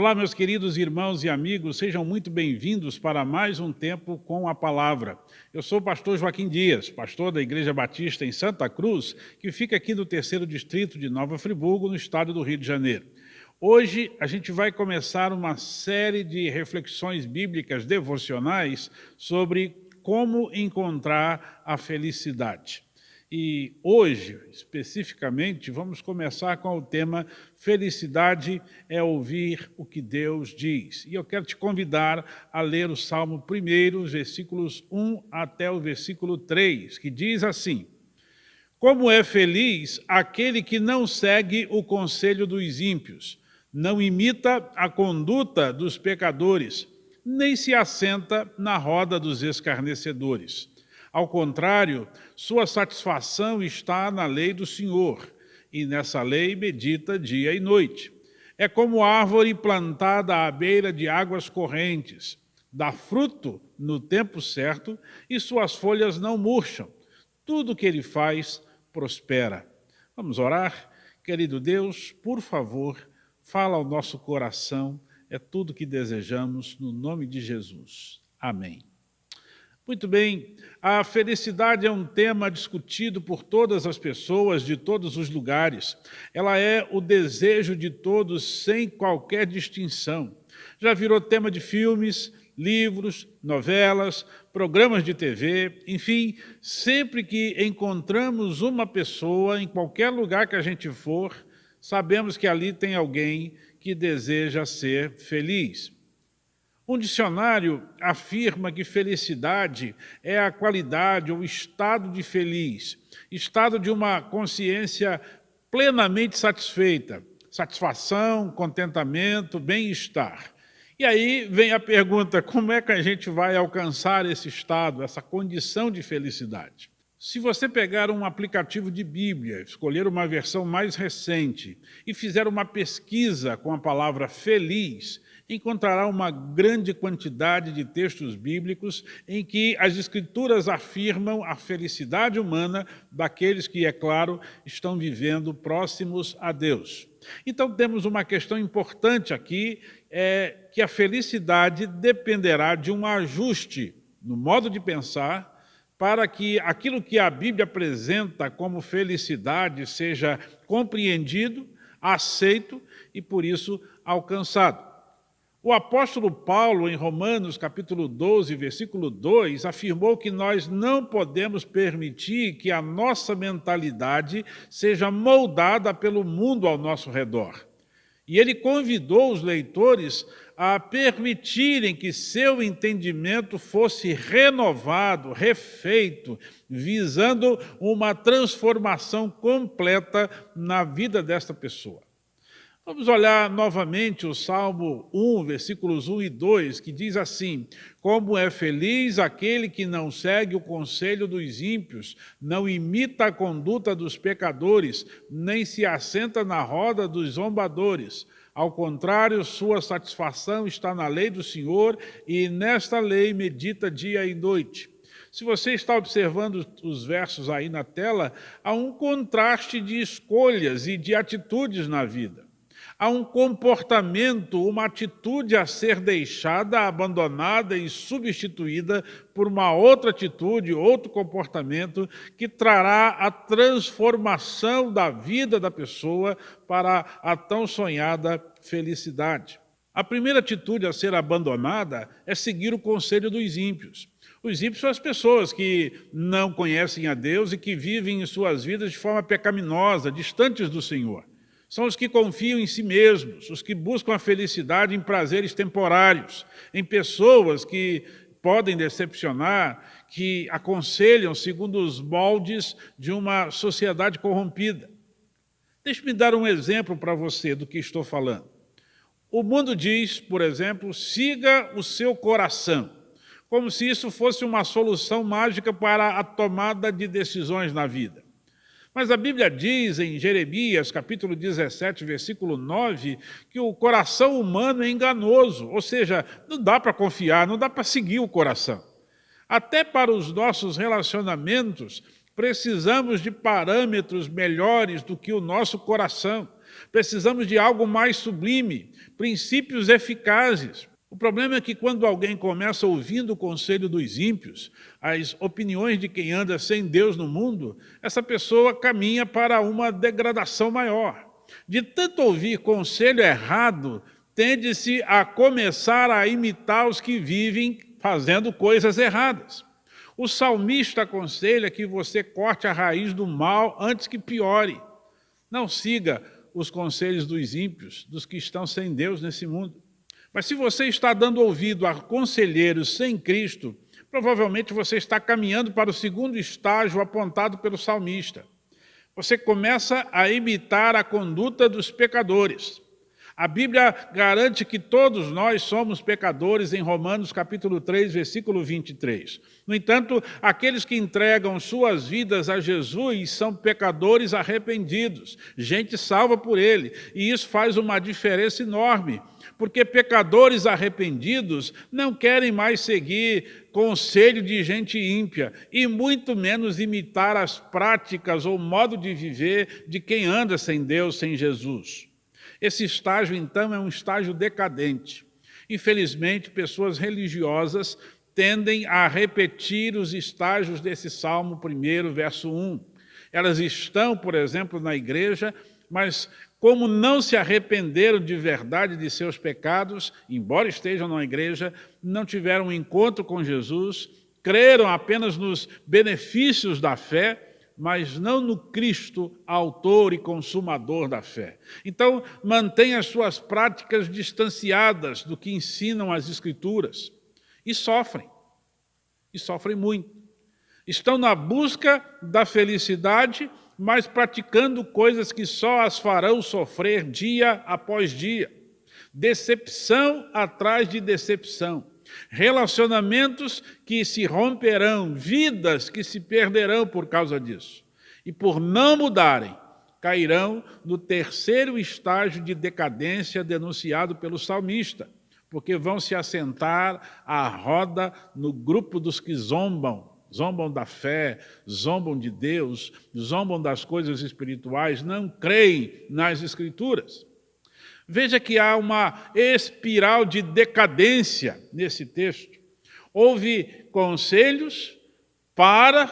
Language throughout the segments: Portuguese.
Olá, meus queridos irmãos e amigos, sejam muito bem-vindos para mais um tempo com a palavra. Eu sou o pastor Joaquim Dias, pastor da Igreja Batista em Santa Cruz, que fica aqui no 3º Distrito de Nova Friburgo, no estado do Rio de Janeiro. Hoje a gente vai começar uma série de reflexões bíblicas devocionais sobre como encontrar a felicidade. E hoje, especificamente, vamos começar com o tema Felicidade é ouvir o que Deus diz. E eu quero te convidar a ler o Salmo 1, versículos 1 até o versículo 3, que diz assim: Como é feliz aquele que não segue o conselho dos ímpios, não imita a conduta dos pecadores, nem se assenta na roda dos escarnecedores. Ao contrário, sua satisfação está na lei do Senhor, e nessa lei medita dia e noite. É como árvore plantada à beira de águas correntes, dá fruto no tempo certo e suas folhas não murcham. Tudo que ele faz prospera. Vamos orar? Querido Deus, por favor, fala ao nosso coração, é tudo que desejamos, no nome de Jesus. Amém. Muito bem, a felicidade é um tema discutido por todas as pessoas de todos os lugares. Ela é o desejo de todos sem qualquer distinção. Já virou tema de filmes, livros, novelas, programas de TV, enfim, sempre que encontramos uma pessoa, em qualquer lugar que a gente for, sabemos que ali tem alguém que deseja ser feliz. Um dicionário afirma que felicidade é a qualidade ou estado de feliz, estado de uma consciência plenamente satisfeita, satisfação, contentamento, bem-estar. E aí vem a pergunta, como é que a gente vai alcançar esse estado, essa condição de felicidade? Se você pegar um aplicativo de Bíblia, escolher uma versão mais recente e fizer uma pesquisa com a palavra feliz, encontrará uma grande quantidade de textos bíblicos em que as Escrituras afirmam a felicidade humana daqueles que, é claro, estão vivendo próximos a Deus. Então, temos uma questão importante aqui, que a felicidade dependerá de um ajuste no modo de pensar, para que aquilo que a Bíblia apresenta como felicidade seja compreendido, aceito e, por isso, alcançado. O apóstolo Paulo, em Romanos, capítulo 12, versículo 2, afirmou que nós não podemos permitir que a nossa mentalidade seja moldada pelo mundo ao nosso redor. E ele convidou os leitores a permitirem que seu entendimento fosse renovado, refeito, visando uma transformação completa na vida desta pessoa. Vamos olhar novamente o Salmo 1, versículos 1 e 2, que diz assim: Como é feliz aquele que não segue o conselho dos ímpios, não imita a conduta dos pecadores, nem se assenta na roda dos zombadores. Ao contrário, sua satisfação está na lei do Senhor, e nesta lei medita dia e noite. Se você está observando os versos aí na tela, há um contraste de escolhas e de atitudes na vida. Há um comportamento, uma atitude a ser deixada, abandonada e substituída por uma outra atitude, outro comportamento que trará a transformação da vida da pessoa para a tão sonhada felicidade. A primeira atitude a ser abandonada é seguir o conselho dos ímpios. Os ímpios são as pessoas que não conhecem a Deus e que vivem em suas vidas de forma pecaminosa, distantes do Senhor. São os que confiam em si mesmos, os que buscam a felicidade em prazeres temporários, em pessoas que podem decepcionar, que aconselham segundo os moldes de uma sociedade corrompida. Deixe-me dar um exemplo para você do que estou falando. O mundo diz, por exemplo, siga o seu coração, como se isso fosse uma solução mágica para a tomada de decisões na vida. Mas a Bíblia diz em Jeremias, capítulo 17, versículo 9, que o coração humano é enganoso, ou seja, não dá para confiar, não dá para seguir o coração. Até para os nossos relacionamentos, precisamos de parâmetros melhores do que o nosso coração. Precisamos de algo mais sublime, princípios eficazes. O problema é que quando alguém começa ouvindo o conselho dos ímpios, as opiniões de quem anda sem Deus no mundo, essa pessoa caminha para uma degradação maior. De tanto ouvir conselho errado, tende-se a começar a imitar os que vivem fazendo coisas erradas. O salmista aconselha que você corte a raiz do mal antes que piore. Não siga os conselhos dos ímpios, dos que estão sem Deus nesse mundo. Mas se você está dando ouvido a conselheiros sem Cristo, provavelmente você está caminhando para o segundo estágio apontado pelo salmista. Você começa a imitar a conduta dos pecadores. A Bíblia garante que todos nós somos pecadores em Romanos capítulo 3, versículo 23. No entanto, aqueles que entregam suas vidas a Jesus são pecadores arrependidos, gente salva por Ele. E isso faz uma diferença enorme, porque pecadores arrependidos não querem mais seguir conselho de gente ímpia e muito menos imitar as práticas ou modo de viver de quem anda sem Deus, sem Jesus. Esse estágio, então, é um estágio decadente. Infelizmente, pessoas religiosas tendem a repetir os estágios desse Salmo 1, verso 1. Elas estão, por exemplo, na igreja, mas como não se arrependeram de verdade de seus pecados, embora estejam na igreja, não tiveram um encontro com Jesus, creram apenas nos benefícios da fé, mas não no Cristo, autor e consumador da fé. Então, mantém as suas práticas distanciadas do que ensinam as Escrituras. E sofrem muito. Estão na busca da felicidade, mas praticando coisas que só as farão sofrer dia após dia. Decepção atrás de decepção. Relacionamentos que se romperão, vidas que se perderão por causa disso. E por não mudarem, cairão no terceiro estágio de decadência denunciado pelo salmista, porque vão se assentar à roda no grupo dos que zombam da fé, zombam de Deus, zombam das coisas espirituais, não creem nas Escrituras. Veja que há uma espiral de decadência nesse texto. Houve conselhos,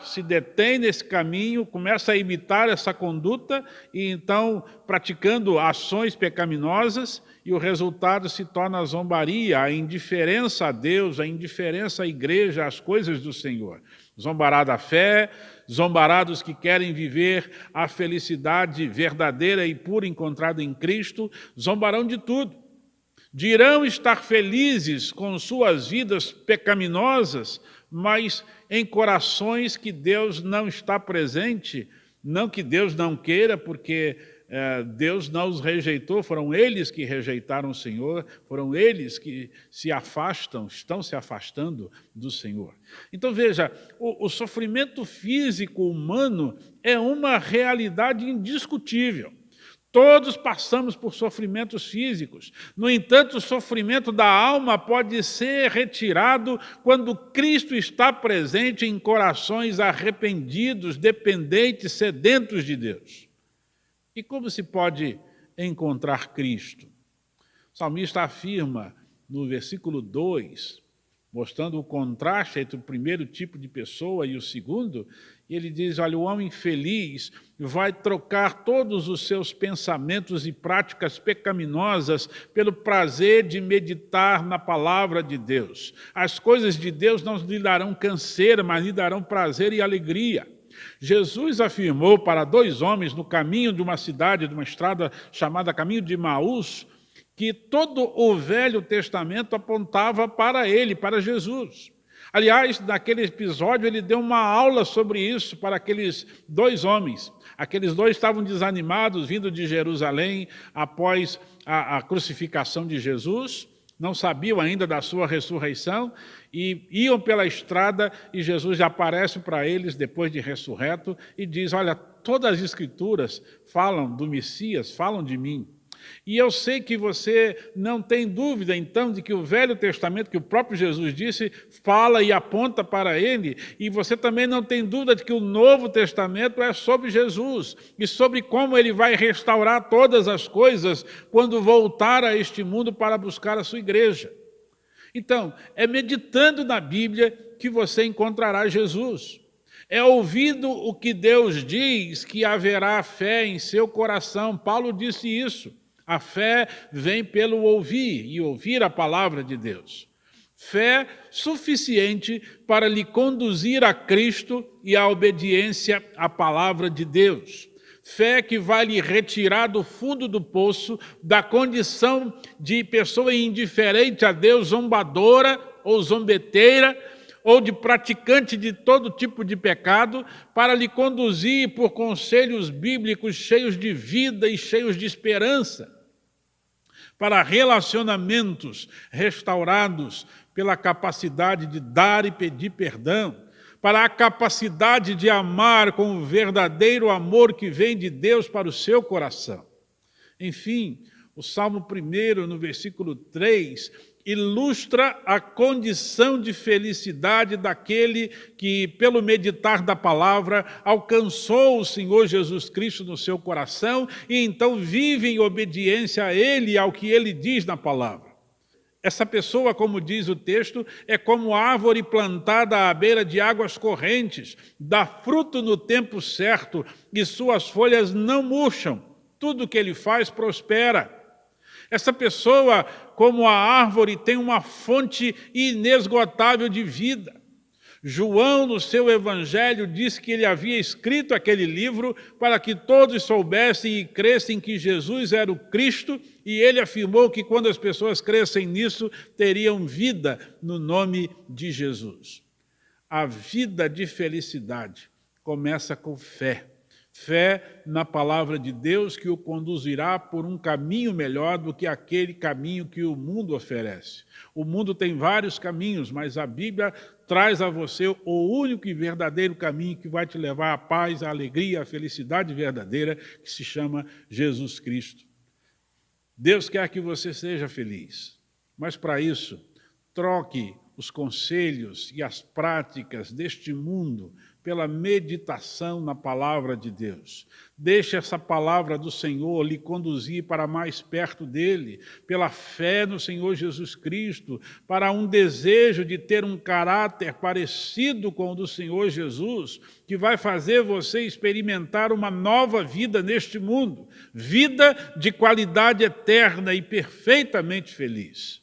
se detém nesse caminho, começa a imitar essa conduta e então praticando ações pecaminosas e o resultado se torna a zombaria, a indiferença a Deus, a indiferença à igreja, às coisas do Senhor. Zombará da fé, zombará dos que querem viver a felicidade verdadeira e pura encontrada em Cristo, zombarão de tudo. Dirão estar felizes com suas vidas pecaminosas, mas em corações que Deus não está presente, não que Deus não queira, porque Deus não os rejeitou, foram eles que rejeitaram o Senhor, foram eles que estão se afastando do Senhor. Então veja, o sofrimento físico humano é uma realidade indiscutível. Todos passamos por sofrimentos físicos. No entanto, o sofrimento da alma pode ser retirado quando Cristo está presente em corações arrependidos, dependentes, sedentos de Deus. E como se pode encontrar Cristo? O salmista afirma no versículo 2, mostrando o contraste entre o primeiro tipo de pessoa e o segundo, e ele diz, olha, o homem feliz vai trocar todos os seus pensamentos e práticas pecaminosas pelo prazer de meditar na palavra de Deus. As coisas de Deus não lhe darão canseira, mas lhe darão prazer e alegria. Jesus afirmou para 2 homens no caminho de uma cidade, de uma estrada chamada Caminho de Emaús, que todo o Velho Testamento apontava para ele, para Jesus. Aliás, naquele episódio, ele deu uma aula sobre isso para aqueles 2 homens. Aqueles 2 estavam desanimados, vindo de Jerusalém após a crucificação de Jesus, não sabiam ainda da sua ressurreição, e iam pela estrada, e Jesus aparece para eles, depois de ressurreto, e diz, olha, todas as Escrituras falam do Messias, falam de mim. E eu sei que você não tem dúvida, então, de que o Velho Testamento, que o próprio Jesus disse, fala e aponta para ele, e você também não tem dúvida de que o Novo Testamento é sobre Jesus e sobre como ele vai restaurar todas as coisas quando voltar a este mundo para buscar a sua igreja. Então, é meditando na Bíblia que você encontrará Jesus. É ouvindo o que Deus diz que haverá fé em seu coração. Paulo disse isso. A fé vem pelo ouvir e ouvir a palavra de Deus. Fé suficiente para lhe conduzir a Cristo e à obediência à palavra de Deus. Fé que vai lhe retirar do fundo do poço, da condição de pessoa indiferente a Deus, zombadora ou zombeteira, ou de praticante de todo tipo de pecado, para lhe conduzir por conselhos bíblicos cheios de vida e cheios de esperança, para relacionamentos restaurados pela capacidade de dar e pedir perdão, para a capacidade de amar com o verdadeiro amor que vem de Deus para o seu coração. Enfim, o Salmo 1, no versículo 3, ilustra a condição de felicidade daquele que, pelo meditar da palavra, alcançou o Senhor Jesus Cristo no seu coração e então vive em obediência a Ele e ao que Ele diz na palavra. Essa pessoa, como diz o texto, é como árvore plantada à beira de águas correntes, dá fruto no tempo certo e suas folhas não murcham. Tudo que ele faz prospera. Essa pessoa, como a árvore, tem uma fonte inesgotável de vida. João, no seu evangelho, disse que ele havia escrito aquele livro para que todos soubessem e crescem que Jesus era o Cristo, e ele afirmou que quando as pessoas crescem nisso, teriam vida no nome de Jesus. A vida de felicidade começa com fé. Fé na palavra de Deus que o conduzirá por um caminho melhor do que aquele caminho que o mundo oferece. O mundo tem vários caminhos, mas a Bíblia traz a você o único e verdadeiro caminho que vai te levar à paz, à alegria, à felicidade verdadeira, que se chama Jesus Cristo. Deus quer que você seja feliz, mas para isso, troque os conselhos e as práticas deste mundo pela meditação na palavra de Deus. Deixe essa palavra do Senhor lhe conduzir para mais perto dele, pela fé no Senhor Jesus Cristo, para um desejo de ter um caráter parecido com o do Senhor Jesus, que vai fazer você experimentar uma nova vida neste mundo, vida de qualidade eterna e perfeitamente feliz.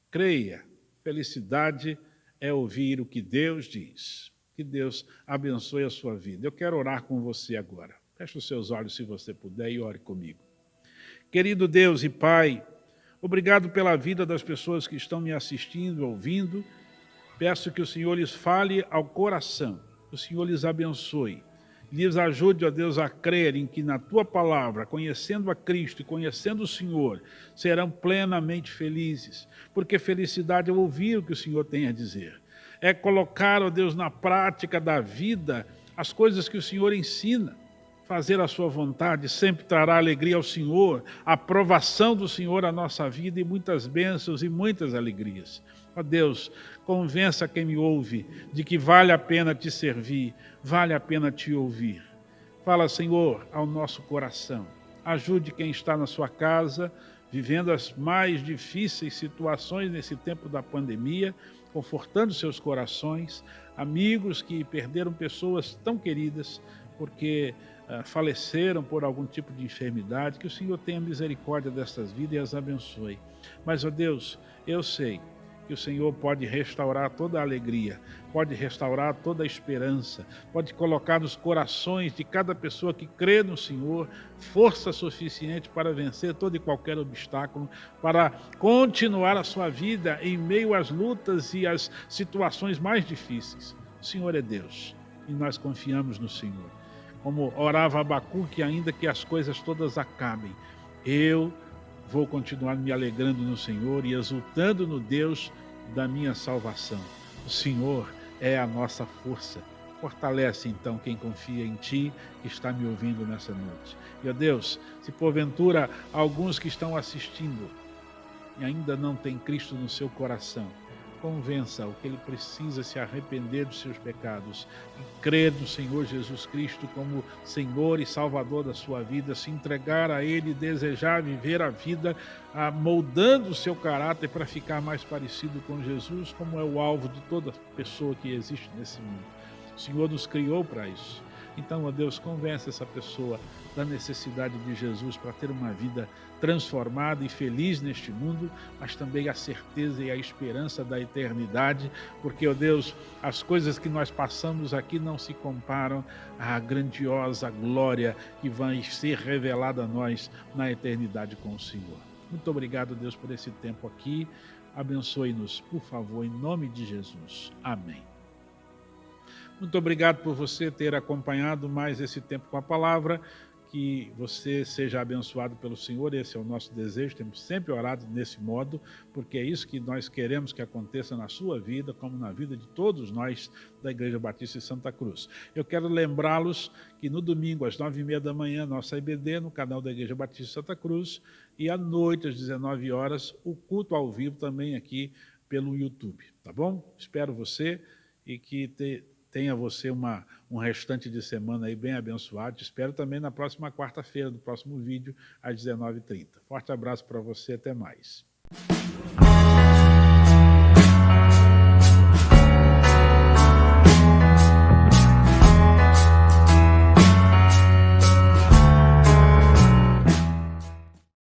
Creia, felicidade é ouvir o que Deus diz. Que Deus abençoe a sua vida. Eu quero orar com você agora. Feche os seus olhos, se você puder, e ore comigo. Querido Deus e Pai, obrigado pela vida das pessoas que estão me assistindo, ouvindo. Peço que o Senhor lhes fale ao coração, que o Senhor lhes abençoe. Lhes ajude, ó Deus, a crerem que na Tua palavra, conhecendo a Cristo e conhecendo o Senhor, serão plenamente felizes, porque felicidade é ouvir o que o Senhor tem a dizer. É colocar, ó Deus, na prática da vida as coisas que o Senhor ensina. Fazer a sua vontade sempre trará alegria ao Senhor, a aprovação do Senhor à nossa vida e muitas bênçãos e muitas alegrias. Ó Deus, convença quem me ouve de que vale a pena te servir, vale a pena te ouvir. Fala, Senhor, ao nosso coração. Ajude quem está na sua casa, vivendo as mais difíceis situações nesse tempo da pandemia, confortando seus corações, amigos que perderam pessoas tão queridas porque faleceram por algum tipo de enfermidade, que o Senhor tenha misericórdia destas vidas e as abençoe. Mas, ó Deus, eu sei que o Senhor pode restaurar toda a alegria, pode restaurar toda a esperança, pode colocar nos corações de cada pessoa que crê no Senhor força suficiente para vencer todo e qualquer obstáculo, para continuar a sua vida em meio às lutas e às situações mais difíceis. O Senhor é Deus e nós confiamos no Senhor. Como orava Abacuque, ainda que as coisas todas acabem, eu vou continuar me alegrando no Senhor e exultando no Deus da minha salvação. O Senhor é a nossa força Fortalece, então, quem confia em Ti, que está me ouvindo nessa noite. E, ó Deus, se porventura alguns que estão assistindo e ainda não têm Cristo no seu coração, convença-o que ele precisa se arrepender dos seus pecados e crer no Senhor Jesus Cristo como Senhor e Salvador da sua vida, se entregar a Ele, desejar viver a vida moldando o seu caráter para ficar mais parecido com Jesus, como é o alvo de toda pessoa que existe nesse mundo. O Senhor nos criou para isso. Então, ó Deus, convence essa pessoa da necessidade de Jesus para ter uma vida transformada e feliz neste mundo, mas também a certeza e a esperança da eternidade, porque, ó Deus, as coisas que nós passamos aqui não se comparam à grandiosa glória que vai ser revelada a nós na eternidade com o Senhor. Muito obrigado, Deus, por esse tempo aqui. Abençoe-nos, por favor, em nome de Jesus. Amém. Muito obrigado por você ter acompanhado mais esse tempo com a palavra, que você seja abençoado pelo Senhor, esse é o nosso desejo, temos sempre orado nesse modo, porque é isso que nós queremos que aconteça na sua vida, como na vida de todos nós da Igreja Batista de Santa Cruz. Eu quero lembrá-los que no domingo, às 9h30 da manhã, nossa IBD, no canal da Igreja Batista de Santa Cruz, e à noite, às 19 horas, o culto ao vivo também aqui pelo YouTube, tá bom? Espero você e que tenha você um restante de semana aí bem abençoado. Te espero também na próxima quarta-feira, no próximo vídeo, às 19h30. Forte abraço para você, até mais.